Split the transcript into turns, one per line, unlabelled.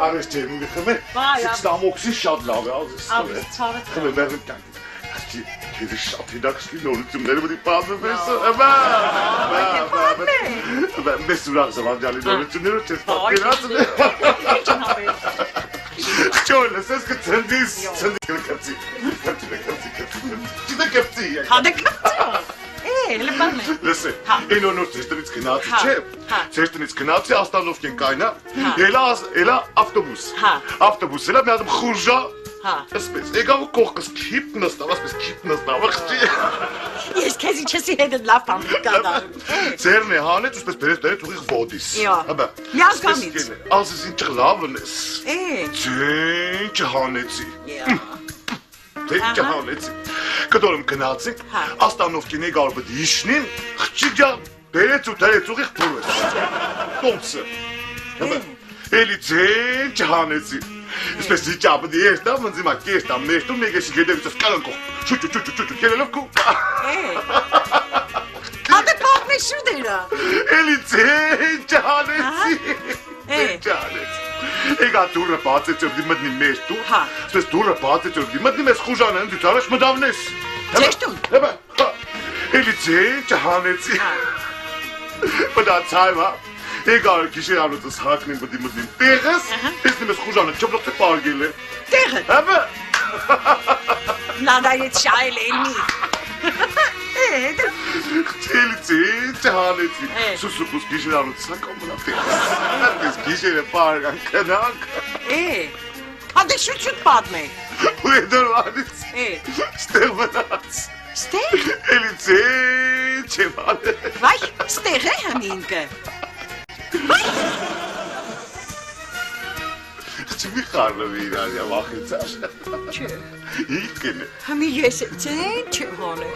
Արես ջերմի խմե։ Ստամոքսի շատ լավ է, ազես։ Խմե բերնք տանք։ Քեզ շատ հիդակսի նորությունները պետք է պատմես։ Մեզ ուրախ զվարճալի նորությունները չես պատկերացնում։ Չորս, ես կցնդիս, կպցի։ Չդե կպցի։
Հադե կպցի։ Հələ բանը։
Լսե, այն նոր ցեստից գնացի, չէ։ Ցեստից գնացի Աստանովքեն կայնա։ Էլա ավտոբուս։ Ավտոբուս էլա մի հատ խուրժա։ Ասպես, եկավ կողքս քիփ նստավ, ասպես քիփ նստավ, խճի։
Ես քեզ ինչի հետ լավ բան կդարում։
Ձերն է հանեց, ասպես բերեց ուղիղ ոդիս։ Հաբա։
Միանգամից։
Ասես ինչ լավն ես։ Ինչ հանեցի։ Ինչ հանեցի։ Կդորում գնացինք, Աստանովքին եկար պետք իշնին, խճի ջան, բերեց ու դրեց ուղիղ փորեց։ Տոմսը։ Հաբա։ Էլի ինչ հանեցի։ Այսպես իջաբը դիեստա մնձիմա կեստա մեստու մեգեշի գեդևից կալանքող չու կելելով կու
Հատը պապն է շուդերա
Էլի ինչ հանեցի Էգա դուրը բացեց որ դիմդնի մեստու Այսպես դուրը բացեց որ դիմդնի մեզ խուժանեն դու թարաշ մդավնես
Ձեշտուն
Էլի ինչ հանեցի Մդացայվա Եկար գիշեր անուծս հակնին բդի մդնին տեղս, ես նիմես խուժանը չպլող թե պարգել է։
Տեղը։
Հապը։
Լադայեց շայել էլմի։
Չելիցի, չհանեցի, սուսուկուս գիշեր անուծս հակամ մնա տեղս։ Ես գիշեր է պարգան կնանք։
Հատե շուտ պատմ է։
Ու է դորվանից, ստեղ մնաց։
Ստեղ։
Էլիցի, չեմ հանել։
Վայ, ստեղ է հմինկը։
Չմի խարնվի իրար եմ ախիցար։
Չէ։
Իքն է։
Համի ես չեն չեմ հանել։